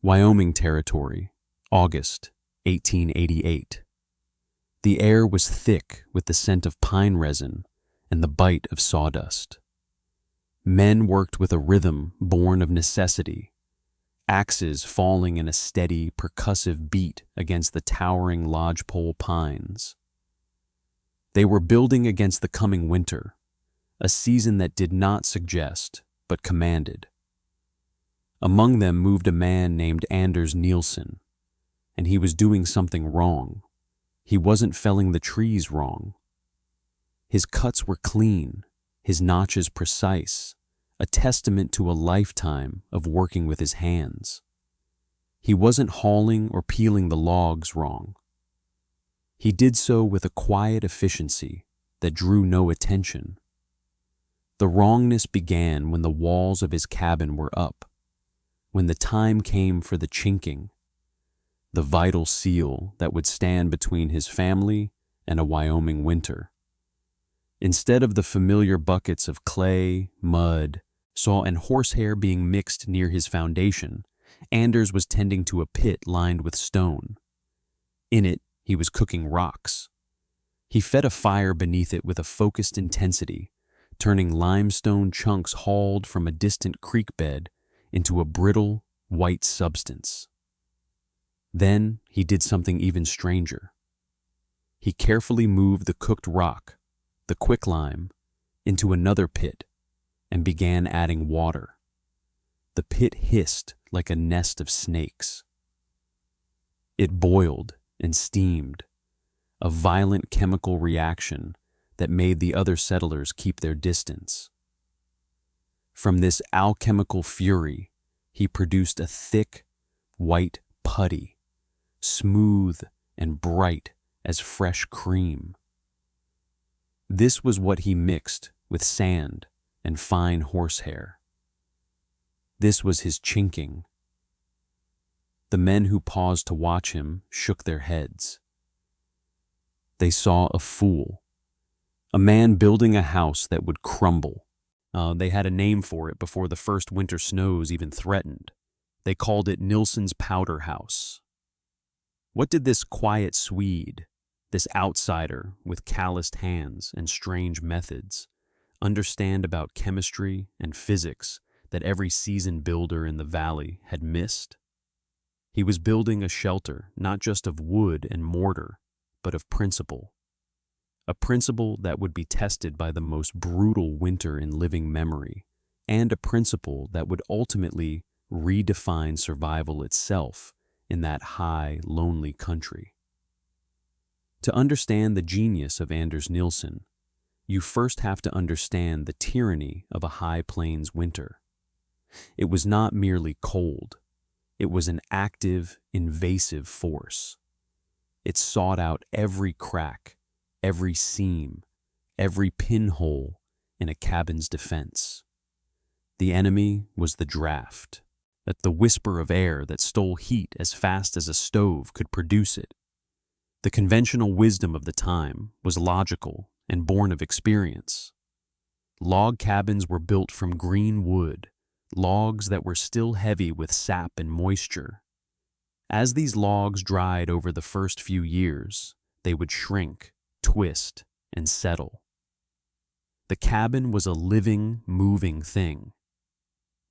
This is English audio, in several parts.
Wyoming Territory, August 1888. The air was thick with the scent of pine resin and the bite of sawdust. Men worked with a rhythm born of necessity, axes falling in a steady, percussive beat against the towering lodgepole pines. They were building against the coming winter, a season that did not suggest, but commanded. Among them moved a man named Anders Nielsen, and he was doing something wrong. He wasn't felling the trees wrong. His cuts were clean, his notches precise, a testament to a lifetime of working with his hands. He wasn't hauling or peeling the logs wrong. He did so with a quiet efficiency that drew no attention. The wrongness began when the walls of his cabin were up, when the time came for the chinking, the vital seal that would stand between his family and a Wyoming winter. Instead of the familiar buckets of clay, mud, saw, and horsehair being mixed near his foundation, Anders was tending to a pit lined with stone. In it, he was cooking rocks. He fed a fire beneath it with a focused intensity, turning limestone chunks hauled from a distant creek bed into a brittle, white substance. Then he did something even stranger. He carefully moved the cooked rock, the quicklime, into another pit and began adding water. The pit hissed like a nest of snakes. It boiled and steamed, a violent chemical reaction that made the other settlers keep their distance. From this alchemical fury, he produced a thick, white putty, smooth and bright as fresh cream. This was what he mixed with sand and fine horsehair. This was his chinking. The men who paused to watch him shook their heads. They saw a fool, a man building a house that would crumble. They had a name for it before the first winter snows even threatened. They called it Nilsen's Powder House. What did this quiet Swede, this outsider with calloused hands and strange methods, understand about chemistry and physics that every seasoned builder in the valley had missed? He was building a shelter not just of wood and mortar, but of principle. A principle that would be tested by the most brutal winter in living memory, and a principle that would ultimately redefine survival itself in that high, lonely country. To understand the genius of Anders Nielsen, you first have to understand the tyranny of a high plains winter. It was not merely cold. It was an active, invasive force. It sought out every crack, every seam, every pinhole in a cabin's defense. The enemy was the draft, the whisper of air that stole heat as fast as a stove could produce it. The conventional wisdom of the time was logical and born of experience. Log cabins were built from green wood, logs that were still heavy with sap and moisture. As these logs dried over the first few years, they would shrink, twist, and settle. The cabin was a living, moving thing.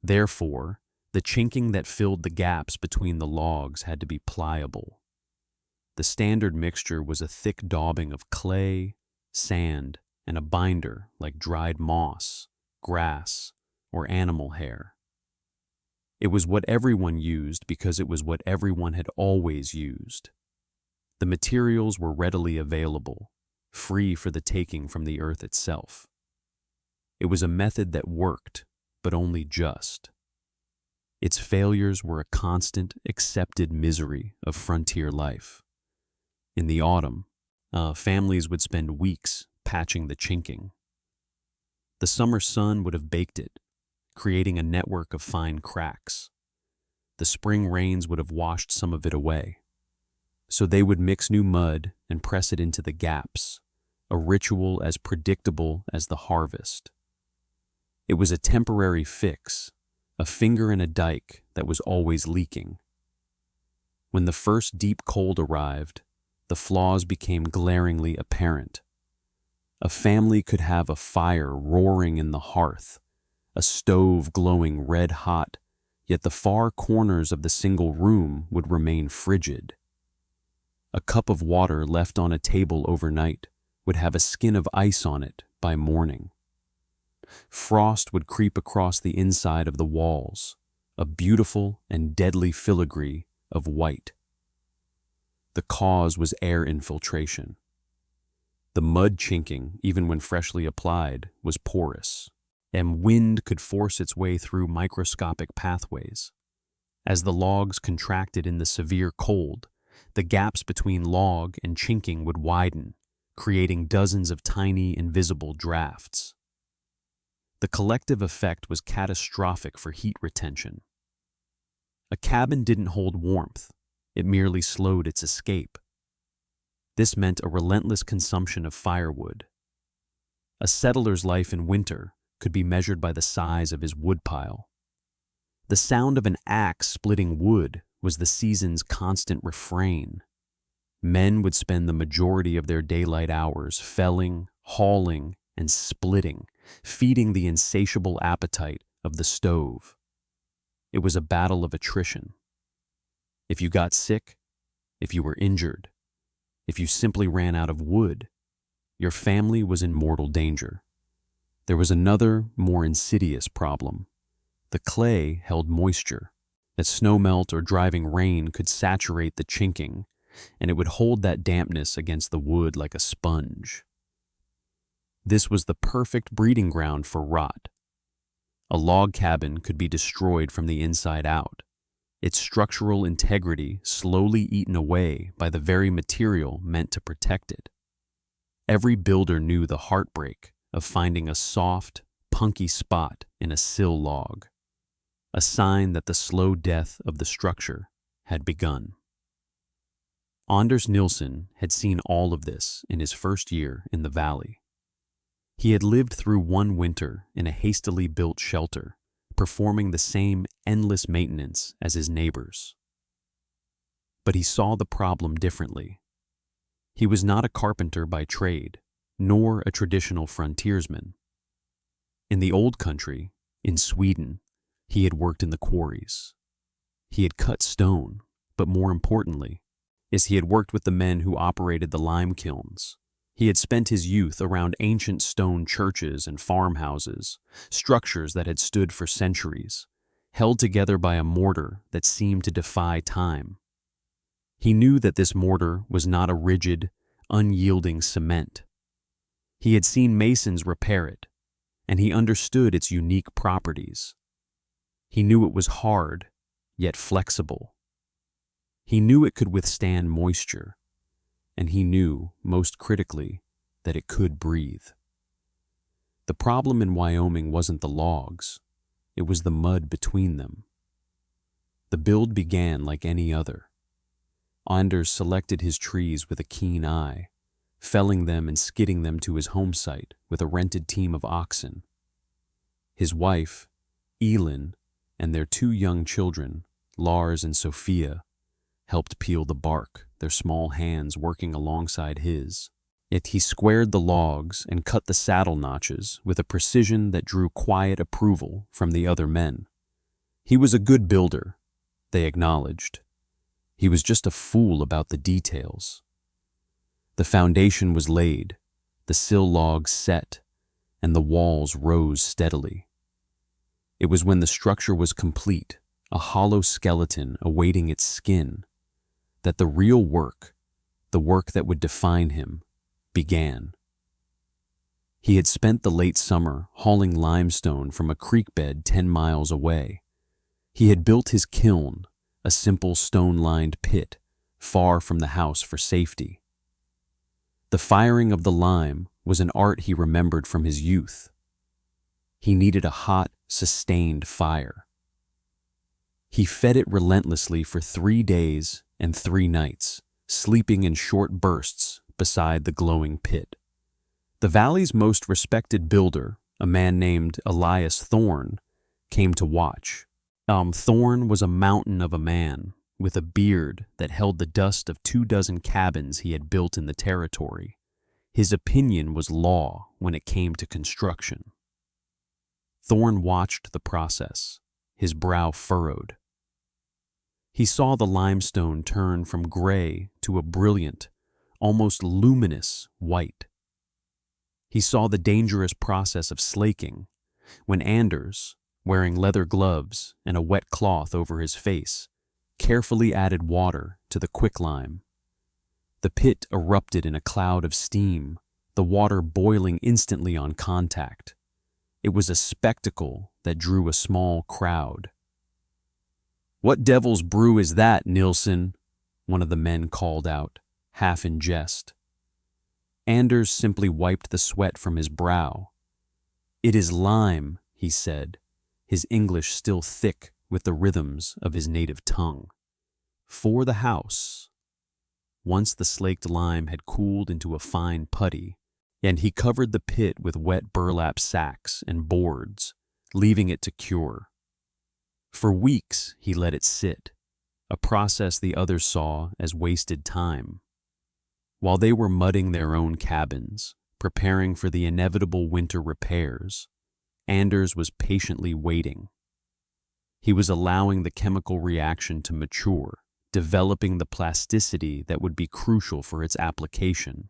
Therefore, the chinking that filled the gaps between the logs had to be pliable. The standard mixture was a thick daubing of clay, sand, and a binder like dried moss, grass, or animal hair. It was what everyone used because it was what everyone had always used. The materials were readily available, free for the taking from the earth itself. It was a method that worked, but only just. Its failures were a constant, accepted misery of frontier life. In the autumn, families would spend weeks patching the chinking. The summer sun would have baked it, creating a network of fine cracks. The spring rains would have washed some of it away. So they would mix new mud and press it into the gaps, a ritual as predictable as the harvest. It was a temporary fix, a finger in a dike that was always leaking. When the first deep cold arrived, the flaws became glaringly apparent. A family could have a fire roaring in the hearth, a stove glowing red hot, yet the far corners of the single room would remain frigid. A cup of water left on a table overnight would have a skin of ice on it by morning. Frost would creep across the inside of the walls, a beautiful and deadly filigree of white. The cause was air infiltration. The mud chinking, even when freshly applied, was porous, and wind could force its way through microscopic pathways. As the logs contracted in the severe cold, the gaps between log and chinking would widen, creating dozens of tiny, invisible drafts. The collective effect was catastrophic for heat retention. A cabin didn't hold warmth, it merely slowed its escape. This meant a relentless consumption of firewood. A settler's life in winter could be measured by the size of his woodpile. The sound of an axe splitting wood was the season's constant refrain. Men would spend the majority of their daylight hours felling, hauling, and splitting, feeding the insatiable appetite of the stove. It was a battle of attrition. If you got sick, if you were injured, if you simply ran out of wood, your family was in mortal danger. There was another, more insidious problem. The clay held moisture. That snowmelt or driving rain could saturate the chinking, and it would hold that dampness against the wood like a sponge. This was the perfect breeding ground for rot. A log cabin could be destroyed from the inside out, its structural integrity slowly eaten away by the very material meant to protect it. Every builder knew the heartbreak of finding a soft, punky spot in a sill log, a sign that the slow death of the structure had begun. Anders Nilsson had seen all of this in his first year in the valley. He had lived through one winter in a hastily built shelter, performing the same endless maintenance as his neighbors. But he saw the problem differently. He was not a carpenter by trade, nor a traditional frontiersman. In the old country, in Sweden, he had worked in the quarries. He had cut stone, but more importantly, he had worked with the men who operated the lime kilns. He had spent his youth around ancient stone churches and farmhouses, structures that had stood for centuries, held together by a mortar that seemed to defy time. He knew that this mortar was not a rigid, unyielding cement. He had seen masons repair it, and he understood its unique properties. He knew it was hard, yet flexible. He knew it could withstand moisture, and he knew, most critically, that it could breathe. The problem in Wyoming wasn't the logs, it was the mud between them. The build began like any other. Anders selected his trees with a keen eye, felling them and skidding them to his home site with a rented team of oxen. His wife, Elin, and their two young children, Lars and Sophia, helped peel the bark, their small hands working alongside his. Yet he squared the logs and cut the saddle notches with a precision that drew quiet approval from the other men. He was a good builder, they acknowledged. He was just a fool about the details. The foundation was laid, the sill logs set, and the walls rose steadily. It was when the structure was complete, a hollow skeleton awaiting its skin, that the real work, the work that would define him, began. He had spent the late summer hauling limestone from a creek bed 10 miles away. He had built his kiln, a simple stone-lined pit, far from the house for safety. The firing of the lime was an art he remembered from his youth. He needed a hot, sustained fire. He fed it relentlessly for 3 days and 3 nights, sleeping in short bursts beside the glowing pit. The valley's most respected builder, a man named Elias Thorne, came to watch. Thorne was a mountain of a man, with a beard that held the dust of 24 cabins he had built in the territory. His opinion was law when it came to construction. Thorn watched the process, his brow furrowed. He saw the limestone turn from gray to a brilliant, almost luminous white. He saw the dangerous process of slaking, when Anders, wearing leather gloves and a wet cloth over his face, carefully added water to the quicklime. The pit erupted in a cloud of steam, the water boiling instantly on contact. It was a spectacle that drew a small crowd. "What devil's brew is that, Nilsson?" one of the men called out, half in jest. Anders simply wiped the sweat from his brow. "It is lime," he said, his English still thick with the rhythms of his native tongue. "For the house." Once the slaked lime had cooled into a fine putty, and he covered the pit with wet burlap sacks and boards, leaving it to cure. For weeks he let it sit, a process the others saw as wasted time. While they were mudding their own cabins, preparing for the inevitable winter repairs, Anders was patiently waiting. He was allowing the chemical reaction to mature, developing the plasticity that would be crucial for its application.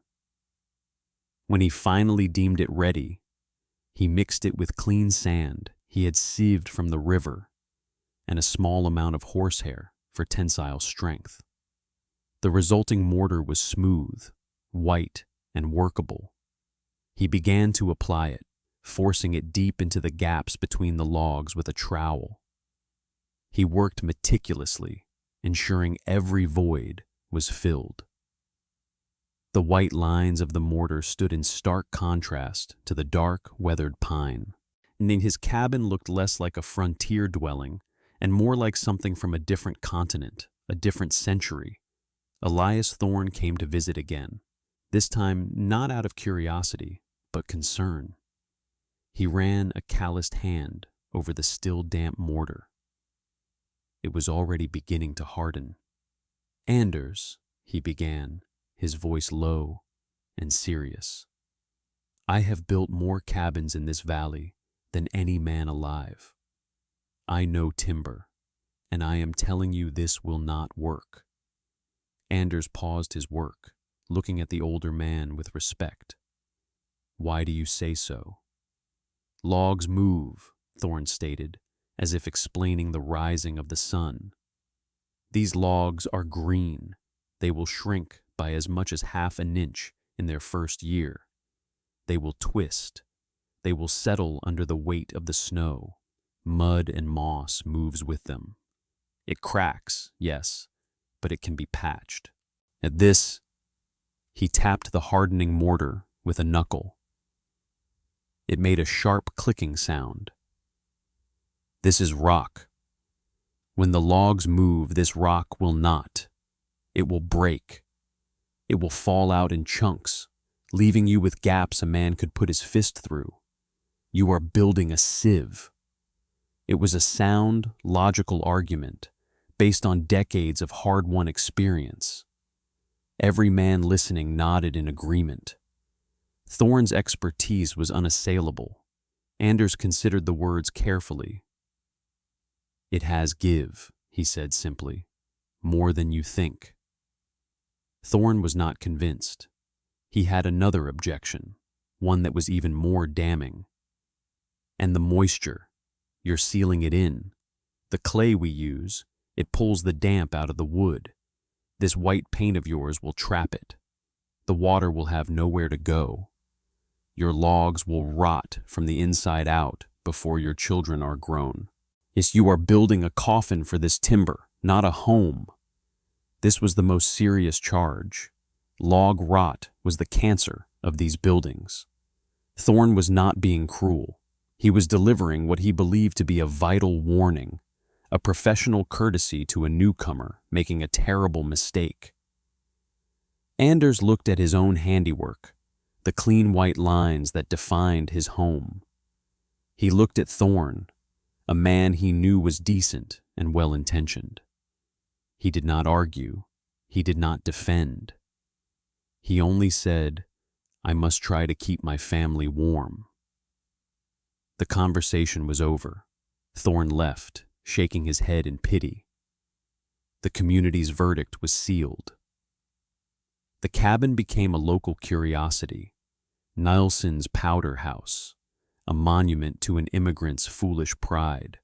When he finally deemed it ready, he mixed it with clean sand he had sieved from the river and a small amount of horsehair for tensile strength. The resulting mortar was smooth, white, and workable. He began to apply it, forcing it deep into the gaps between the logs with a trowel. He worked meticulously, ensuring every void was filled. The white lines of the mortar stood in stark contrast to the dark, weathered pine, and his cabin looked less like a frontier dwelling and more like something from a different continent, a different century. Elias Thorn came to visit again, this time not out of curiosity, but concern. He ran a calloused hand over the still damp mortar. It was already beginning to harden. "Anders," he began, his voice low and serious, "I have built more cabins in this valley than any man alive. I know timber, and I am telling you this will not work." Anders paused his work, looking at the older man with respect. "Why do you say so?" "Logs move," Thorn stated, as if explaining the rising of the sun. "These logs are green. They will shrink by as much as half an inch in their first year. They will twist. They will settle under the weight of the snow. Mud and moss moves with them. It cracks, yes, but it can be patched." At this, he tapped the hardening mortar with a knuckle. It made a sharp clicking sound. "This is rock. When the logs move, this rock will not. It will break. It will fall out in chunks, leaving you with gaps a man could put his fist through. You are building a sieve." It was a sound, logical argument based on decades of hard-won experience. Every man listening nodded in agreement. Thorn's expertise was unassailable. Anders considered the words carefully. "It has give," he said simply, "more than you think." Thorn was not convinced. He had another objection, one that was even more damning. "And the moisture. You're sealing it in. The clay we use, it pulls the damp out of the wood. This white paint of yours will trap it. The water will have nowhere to go. Your logs will rot from the inside out before your children are grown. Yes, you are building a coffin for this timber, not a home." This was the most serious charge. Log rot was the cancer of these buildings. Thorn was not being cruel. He was delivering what he believed to be a vital warning, a professional courtesy to a newcomer making a terrible mistake. Anders looked at his own handiwork, the clean white lines that defined his home. He looked at Thorn, a man he knew was decent and well-intentioned. He did not argue. He did not defend. He only said, "I must try to keep my family warm." The conversation was over. Thorn left, shaking his head in pity. The community's verdict was sealed. The cabin became a local curiosity, Nilsson's powder house, a monument to an immigrant's foolish pride.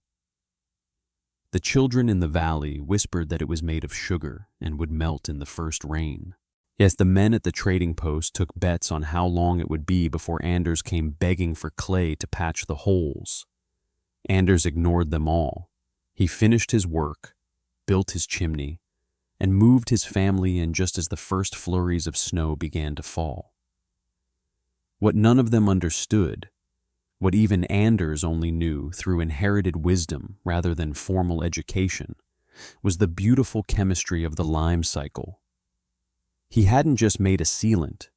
The children in the valley whispered that it was made of sugar and would melt in the first rain. Yes, the men at the trading post took bets on how long it would be before Anders came begging for clay to patch the holes. Anders ignored them all. He finished his work, built his chimney, and moved his family in just as the first flurries of snow began to fall. What none of them understood, what even Anders only knew through inherited wisdom rather than formal education, was the beautiful chemistry of the lime cycle. He hadn't just made a sealant,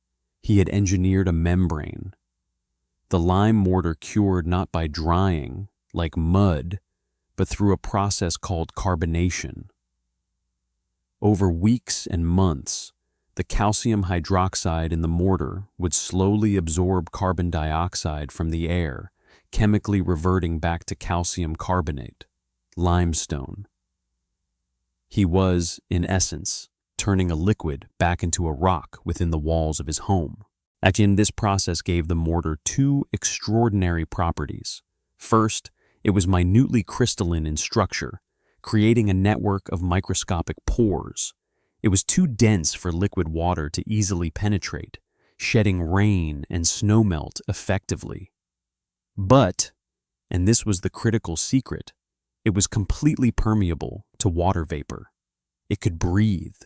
he had engineered a membrane. The lime mortar cured not by drying, like mud, but through a process called carbonation. Over weeks and months, the calcium hydroxide in the mortar would slowly absorb carbon dioxide from the air, chemically reverting back to calcium carbonate, limestone. He was, in essence, turning a liquid back into a rock within the walls of his home. Actually, this process gave the mortar two extraordinary properties. First, it was minutely crystalline in structure, creating a network of microscopic pores. It was too dense for liquid water to easily penetrate, shedding rain and snowmelt effectively. But, and this was the critical secret, it was completely permeable to water vapor. It could breathe.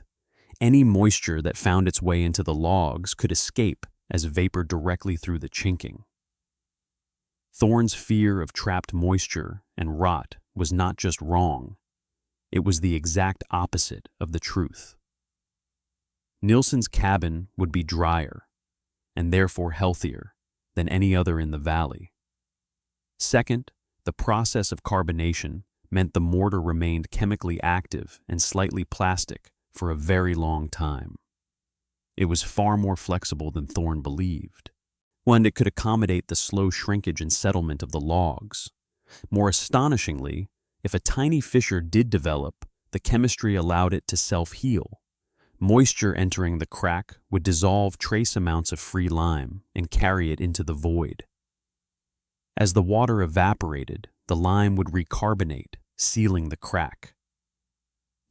Any moisture that found its way into the logs could escape as vapor directly through the chinking. Thorn's fear of trapped moisture and rot was not just wrong, it was the exact opposite of the truth. Nilsson's cabin would be drier, and therefore healthier, than any other in the valley. Second, the process of carbonation meant the mortar remained chemically active and slightly plastic for a very long time. It was far more flexible than Thorn believed. One, it could accommodate the slow shrinkage and settlement of the logs. More astonishingly, if a tiny fissure did develop, the chemistry allowed it to self-heal. Moisture entering the crack would dissolve trace amounts of free lime and carry it into the void. As the water evaporated, the lime would recarbonate, sealing the crack.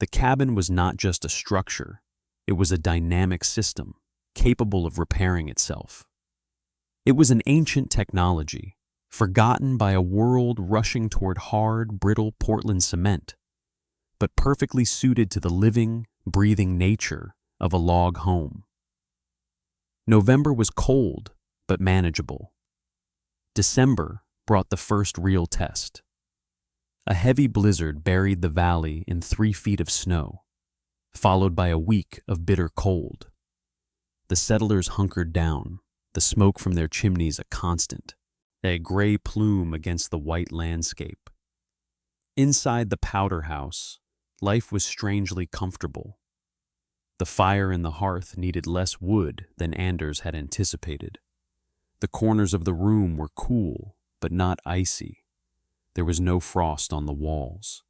The cabin was not just a structure, it was a dynamic system, capable of repairing itself. It was an ancient technology, forgotten by a world rushing toward hard, brittle Portland cement, but perfectly suited to the living, breathing nature of a log home. November was cold, but manageable. December brought the first real test. A heavy blizzard buried the valley in 3 feet of snow, followed by a week of bitter cold. The settlers hunkered down, the smoke from their chimneys a constant, a gray plume against the white landscape. Inside the powder house, life was strangely comfortable. The fire in the hearth needed less wood than Anders had anticipated. The corners of the room were cool, but not icy. There was no frost on the walls.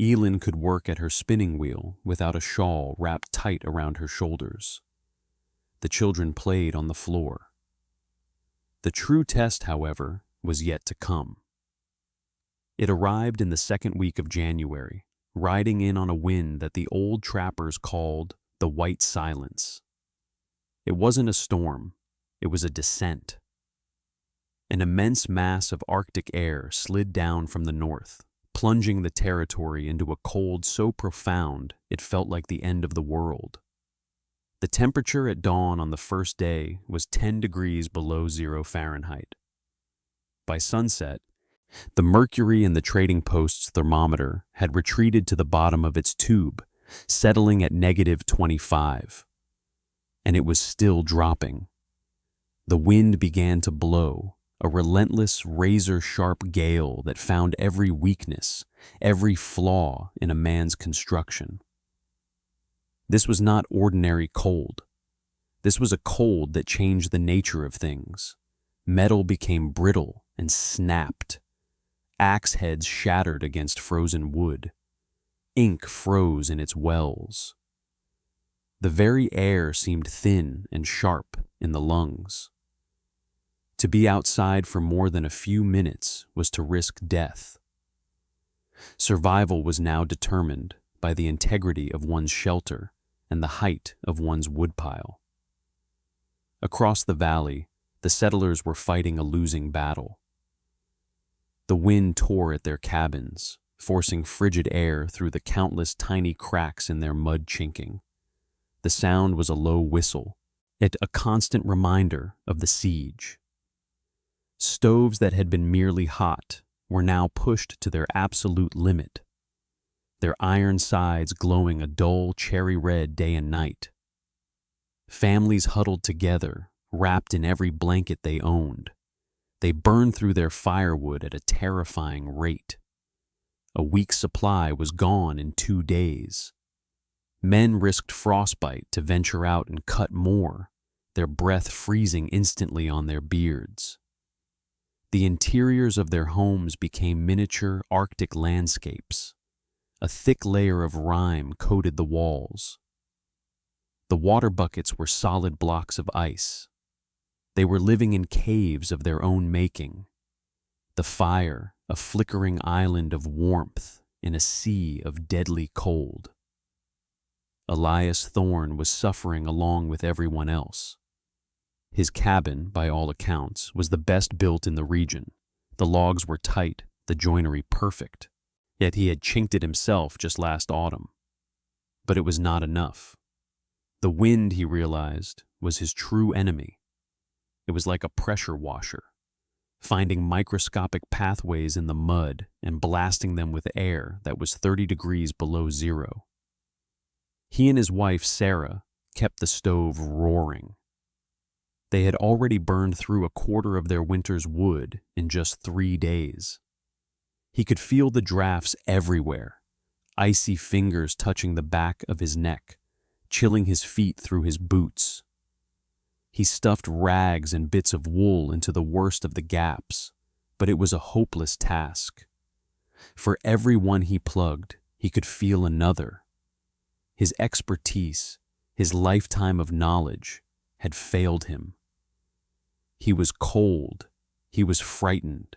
Elin could work at her spinning wheel without a shawl wrapped tight around her shoulders. The children played on the floor. The true test, however, was yet to come. It arrived in the second week of January, riding in on a wind that the old trappers called the White Silence. It wasn't a storm, it was a descent. An immense mass of Arctic air slid down from the north, plunging the territory into a cold so profound it felt like the end of the world. The temperature at dawn on the first day was 10 degrees below 0 Fahrenheit. By sunset, the mercury in the trading post's thermometer had retreated to the bottom of its tube, settling at -25. And it was still dropping. The wind began to blow, a relentless, razor-sharp gale that found every weakness, every flaw in a man's construction. This was not ordinary cold. This was a cold that changed the nature of things. Metal became brittle and snapped. Axe heads shattered against frozen wood. Ink froze in its wells. The very air seemed thin and sharp in the lungs. To be outside for more than a few minutes was to risk death. Survival was now determined by the integrity of one's shelter and the height of one's woodpile. Across the valley, the settlers were fighting a losing battle. The wind tore at their cabins, forcing frigid air through the countless tiny cracks in their mud chinking. The sound was a low whistle, yet a constant reminder of the siege. Stoves that had been merely hot were now pushed to their absolute limit, their iron sides glowing a dull cherry red day and night. Families huddled together, wrapped in every blanket they owned. They burned through their firewood at a terrifying rate. A week's supply was gone in 2 days. Men risked frostbite to venture out and cut more, their breath freezing instantly on their beards. The interiors of their homes became miniature Arctic landscapes. A thick layer of rime coated the walls. The water buckets were solid blocks of ice. They were living in caves of their own making. The fire, a flickering island of warmth in a sea of deadly cold. Elias Thorne was suffering along with everyone else. His cabin, by all accounts, was the best built in the region. The logs were tight, the joinery perfect. Yet he had chinked it himself just last autumn. But it was not enough. The wind, he realized, was his true enemy. It was like a pressure washer, finding microscopic pathways in the mud and blasting them with air that was 30 degrees below zero. He and his wife, Sarah, kept the stove roaring. They had already burned through a quarter of their winter's wood in just 3 days. He could feel the drafts everywhere, icy fingers touching the back of his neck, chilling his feet through his boots. He stuffed rags and bits of wool into the worst of the gaps, but it was a hopeless task. For every one he plugged, he could feel another. His expertise, his lifetime of knowledge, had failed him. He was cold, he was frightened,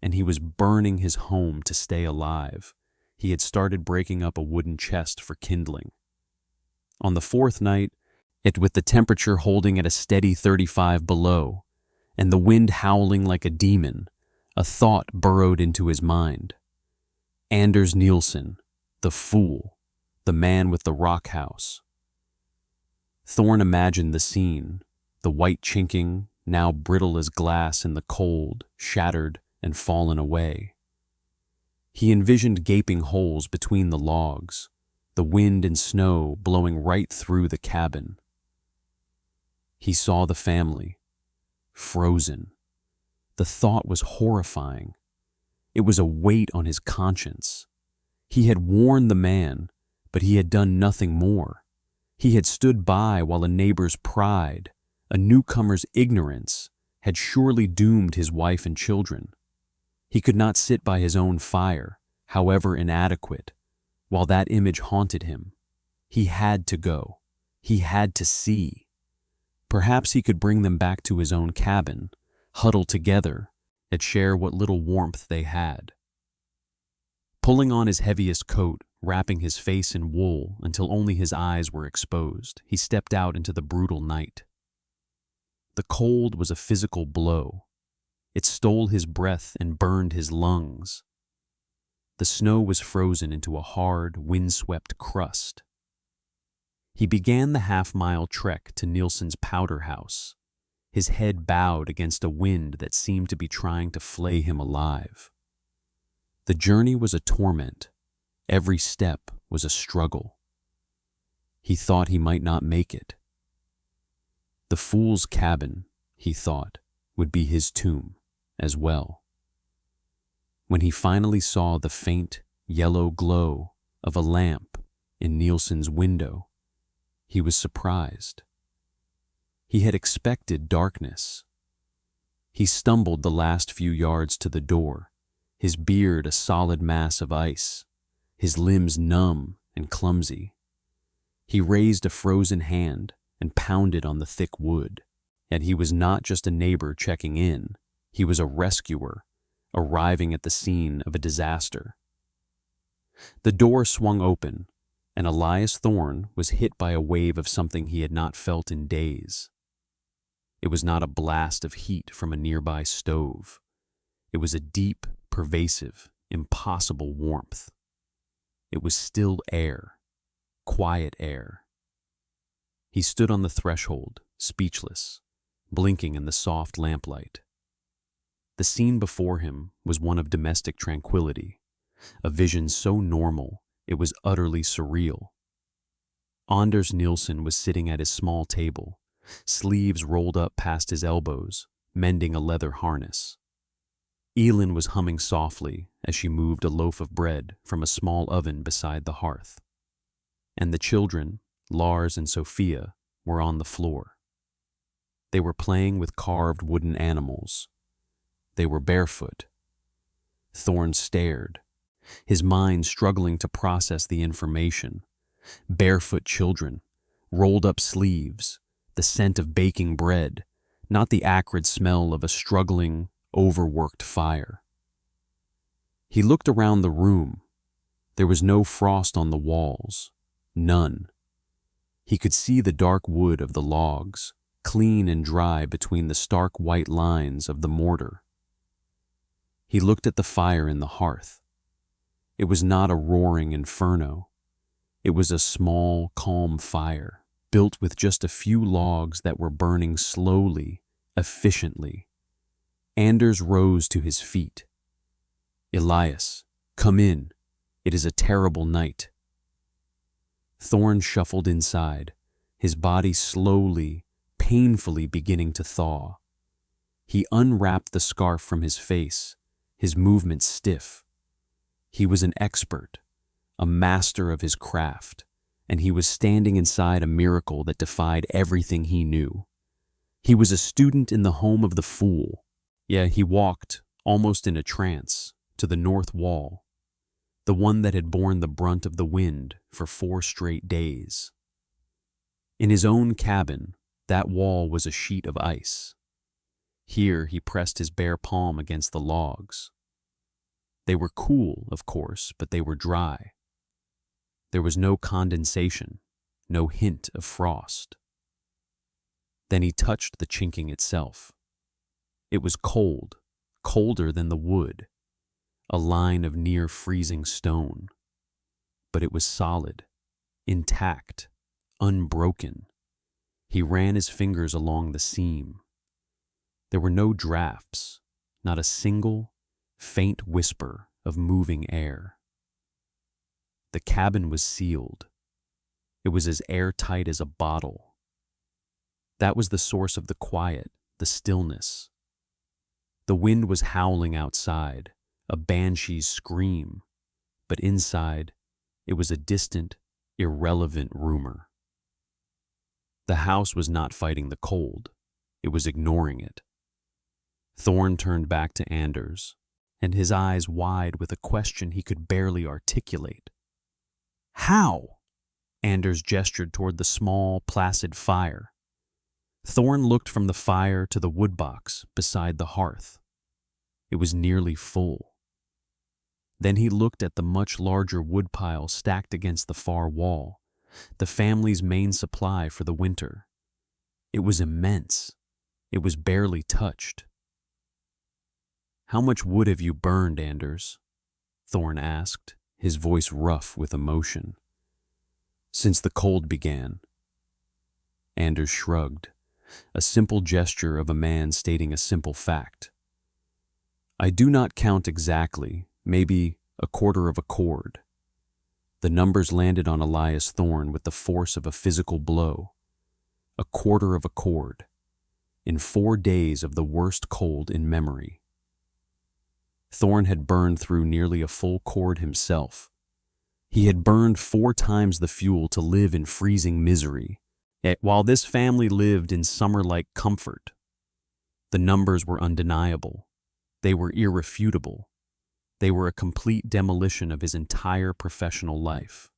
and he was burning his home to stay alive. He had started breaking up a wooden chest for kindling. On the 4th night, with the temperature holding at a steady 35 below, and the wind howling like a demon, a thought burrowed into his mind. Anders Nielsen, the fool, the man with the rock house. Thorne imagined the scene, the white chinking, now brittle as glass in the cold, shattered and fallen away. He envisioned gaping holes between the logs, the wind and snow blowing right through the cabin. He saw the family, frozen. The thought was horrifying. It was a weight on his conscience. He had warned the man, but he had done nothing more. He had stood by while a neighbor's pride, a newcomer's ignorance, had surely doomed his wife and children. He could not sit by his own fire, however inadequate, while that image haunted him. He had to go. He had to see. Perhaps he could bring them back to his own cabin, huddle together, and share what little warmth they had. Pulling on his heaviest coat, wrapping his face in wool until only his eyes were exposed, he stepped out into the brutal night. The cold was a physical blow. It stole his breath and burned his lungs. The snow was frozen into a hard, windswept crust. He began the half-mile trek to Nielsen's powder house, his head bowed against a wind that seemed to be trying to flay him alive. The journey was a torment. Every step was a struggle. He thought he might not make it. The fool's cabin, he thought, would be his tomb. as well. When he finally saw the faint yellow glow of a lamp in Nielsen's window, he was surprised. He had expected darkness. He stumbled the last few yards to the door, his beard a solid mass of ice, his limbs numb and clumsy. He raised a frozen hand and pounded on the thick wood. Yet he was not just a neighbor checking in, he was a rescuer, arriving at the scene of a disaster. The door swung open, and Elias Thorne was hit by a wave of something he had not felt in days. It was not a blast of heat from a nearby stove. It was a deep, pervasive, impossible warmth. It was still air, quiet air. He stood on the threshold, speechless, blinking in the soft lamplight. The scene before him was one of domestic tranquility, a vision so normal it was utterly surreal. Anders Nielsen was sitting at his small table, sleeves rolled up past his elbows, mending a leather harness. Elin was humming softly as she moved a loaf of bread from a small oven beside the hearth. And the children, Lars and Sophia, were on the floor. They were playing with carved wooden animals. They were barefoot. Thorne stared, his mind struggling to process the information. Barefoot children, rolled up sleeves, the scent of baking bread, not the acrid smell of a struggling, overworked fire. He looked around the room. There was no frost on the walls, none. He could see the dark wood of the logs, clean and dry between the stark white lines of the mortar. He looked at the fire in the hearth. It was not a roaring inferno. It was a small, calm fire, built with just a few logs that were burning slowly, efficiently. Anders rose to his feet. "Elias, come in. It is a terrible night." Thorne shuffled inside, his body slowly, painfully beginning to thaw. He unwrapped the scarf from his face, his movements stiff. He was an expert, a master of his craft, and he was standing inside a miracle that defied everything he knew. He was a student in the home of the fool. Yeah, he walked, almost in a trance, to the north wall, the one that had borne the brunt of the wind for 4 straight days. In his own cabin, that wall was a sheet of ice. Here he pressed his bare palm against the logs. They were cool, of course, but they were dry. There was no condensation, no hint of frost. Then he touched the chinking itself. It was cold, colder than the wood, a line of near-freezing stone. But it was solid, intact, unbroken. He ran his fingers along the seam. There were no drafts, not a single, faint whisper of moving air. The cabin was sealed. It was as airtight as a bottle. That was the source of the quiet, the stillness. The wind was howling outside, a banshee's scream, but inside, it was a distant, irrelevant rumor. The house was not fighting the cold. It was ignoring it. Thorne turned back to Anders, and his eyes wide with a question he could barely articulate. "How?" Anders gestured toward the small, placid fire. Thorne looked from the fire to the woodbox beside the hearth. It was nearly full. Then he looked at the much larger woodpile stacked against the far wall, the family's main supply for the winter. It was immense. It was barely touched. "How much wood have you burned, Anders?" Thorne asked, his voice rough with emotion. "Since the cold began." Anders shrugged, a simple gesture of a man stating a simple fact. "I do not count exactly, maybe a quarter of a cord." The numbers landed on Elias Thorne with the force of a physical blow. A quarter of a cord. In 4 days of the worst cold in memory. Thorn had burned through nearly a full cord himself. He had burned 4 times the fuel to live in freezing misery. Yet while this family lived in summer-like comfort, the numbers were undeniable. They were irrefutable. They were a complete demolition of his entire professional life.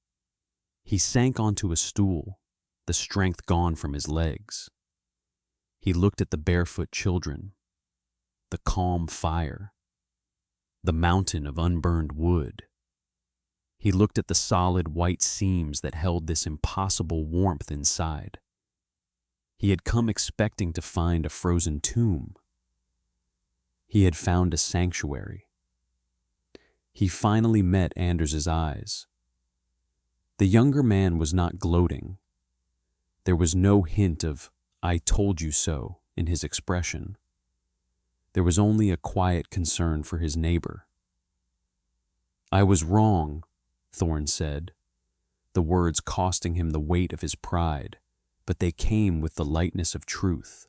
He sank onto a stool, the strength gone from his legs. He looked at the barefoot children, the calm fire, the mountain of unburned wood. He looked at the solid white seams that held this impossible warmth inside. He had come expecting to find a frozen tomb. He had found a sanctuary. He finally met Anders's eyes. The younger man was not gloating. There was no hint of "I told you so" in his expression. There was only a quiet concern for his neighbor. "I was wrong," Thorn said, the words costing him the weight of his pride, but they came with the lightness of truth.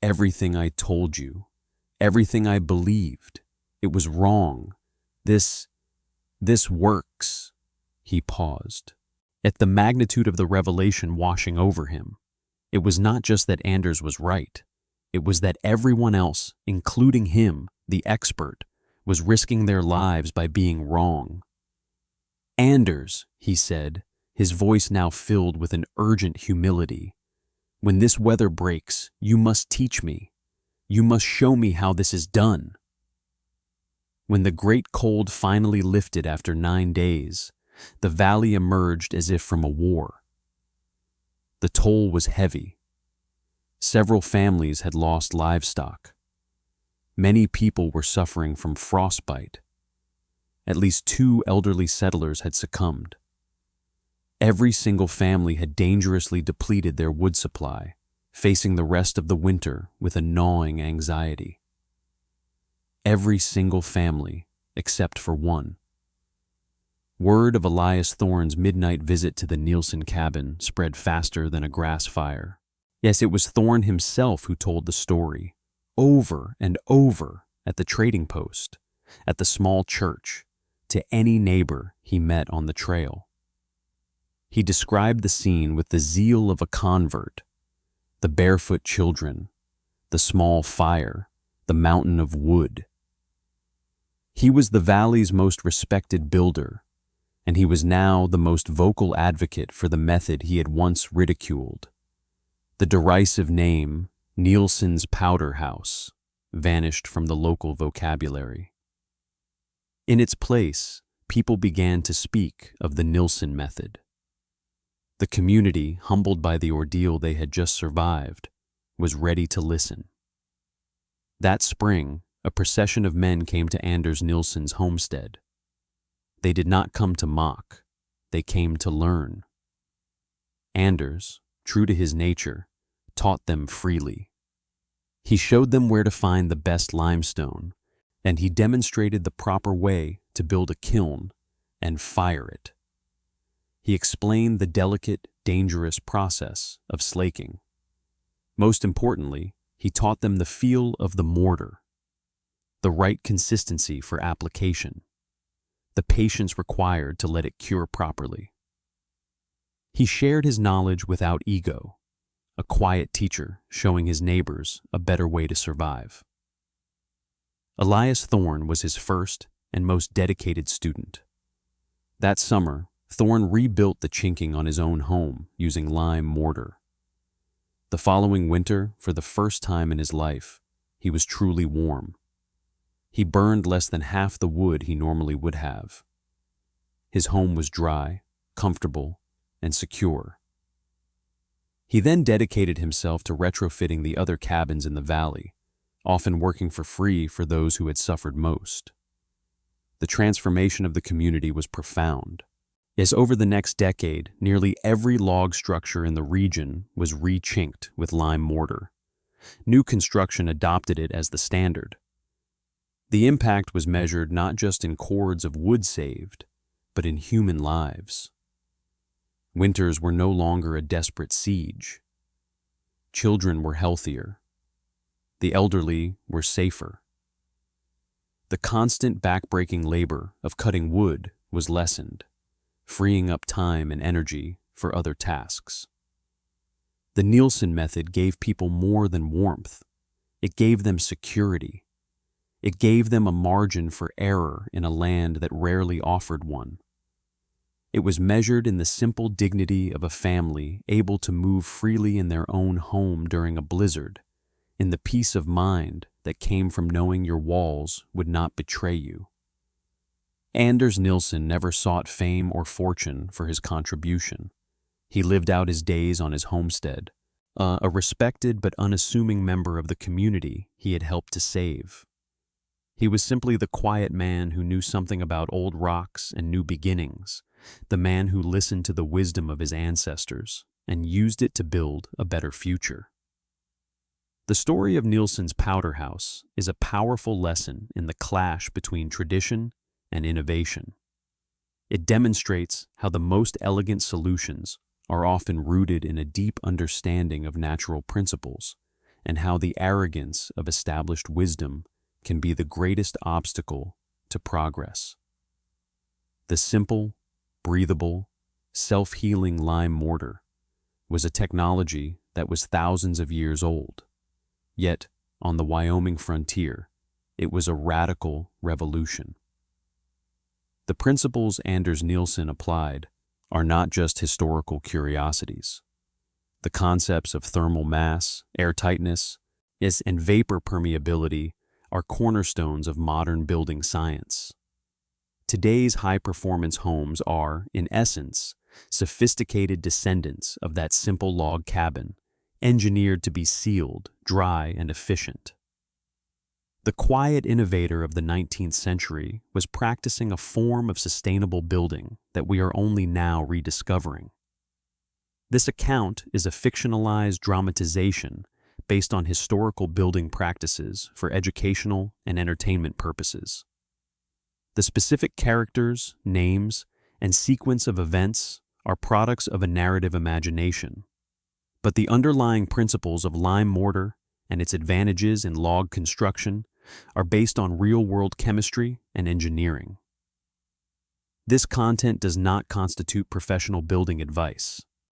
"Everything I told you, everything I believed, it was wrong. This works." He paused. At the magnitude of the revelation washing over him, it was not just that Anders was right. It was that everyone else, including him, the expert, was risking their lives by being wrong. "Anders," he said, his voice now filled with an urgent humility, "when this weather breaks, you must teach me. You must show me how this is done." When the great cold finally lifted after 9 days, the valley emerged as if from a war. The toll was heavy. Several families had lost livestock. Many people were suffering from frostbite. At least 2 elderly settlers had succumbed. Every single family had dangerously depleted their wood supply, facing the rest of the winter with a gnawing anxiety. Every single family, except for one. Word of Elias Thorn's midnight visit to the Nielsen cabin spread faster than a grass fire. Yes, it was Thorn himself who told the story, over and over, at the trading post, at the small church, to any neighbor he met on the trail. He described the scene with the zeal of a convert: the barefoot children, the small fire, the mountain of wood. He was the valley's most respected builder, and he was now the most vocal advocate for the method he had once ridiculed. The derisive name, Nielsen's Powder House, vanished from the local vocabulary. In its place, people began to speak of the Nielsen method. The community, humbled by the ordeal they had just survived, was ready to listen. That spring, a procession of men came to Anders Nielsen's homestead. They did not come to mock, they came to learn. Anders, true to his nature, taught them freely. He showed them where to find the best limestone, and he demonstrated the proper way to build a kiln and fire it. He explained the delicate, dangerous process of slaking. Most importantly, he taught them the feel of the mortar, the right consistency for application, the patience required to let it cure properly. He shared his knowledge without ego, a quiet teacher showing his neighbors a better way to survive. Elias Thorn was his first and most dedicated student. That summer, Thorn rebuilt the chinking on his own home using lime mortar. The following winter, for the first time in his life, he was truly warm. He burned less than half the wood he normally would have. His home was dry, comfortable, and secure. He then dedicated himself to retrofitting the other cabins in the valley, often working for free for those who had suffered most. The transformation of the community was profound, as over the next decade, nearly every log structure in the region was re-chinked with lime mortar. New construction adopted it as the standard. The impact was measured not just in cords of wood saved, but in human lives. Winters were no longer a desperate siege. Children were healthier. The elderly were safer. The constant backbreaking labor of cutting wood was lessened, freeing up time and energy for other tasks. The Nielsen method gave people more than warmth. It gave them security. It gave them a margin for error in a land that rarely offered one. It was measured in the simple dignity of a family able to move freely in their own home during a blizzard, in the peace of mind that came from knowing your walls would not betray you. Anders Nilsson never sought fame or fortune for his contribution. He lived out his days on his homestead, a respected but unassuming member of the community he had helped to save. He was simply the quiet man who knew something about old rocks and new beginnings, the man who listened to the wisdom of his ancestors and used it to build a better future. The story of Nielsen's Powder House is a powerful lesson in the clash between tradition and innovation. It demonstrates how the most elegant solutions are often rooted in a deep understanding of natural principles, and how the arrogance of established wisdom can be the greatest obstacle to progress. The simple, breathable, self-healing lime mortar was a technology that was thousands of years old. Yet, on the Wyoming frontier, it was a radical revolution. The principles Anders Nielsen applied are not just historical curiosities. The concepts of thermal mass, airtightness, and vapor permeability are cornerstones of modern building science. Today's high-performance homes are, in essence, sophisticated descendants of that simple log cabin, engineered to be sealed, dry, and efficient. The quiet innovator of the 19th century was practicing a form of sustainable building that we are only now rediscovering. This account is a fictionalized dramatization based on historical building practices for educational and entertainment purposes. The specific characters, names, and sequence of events are products of a narrative imagination, but the underlying principles of lime mortar and its advantages in log construction are based on real-world chemistry and engineering. This content does not constitute professional building advice.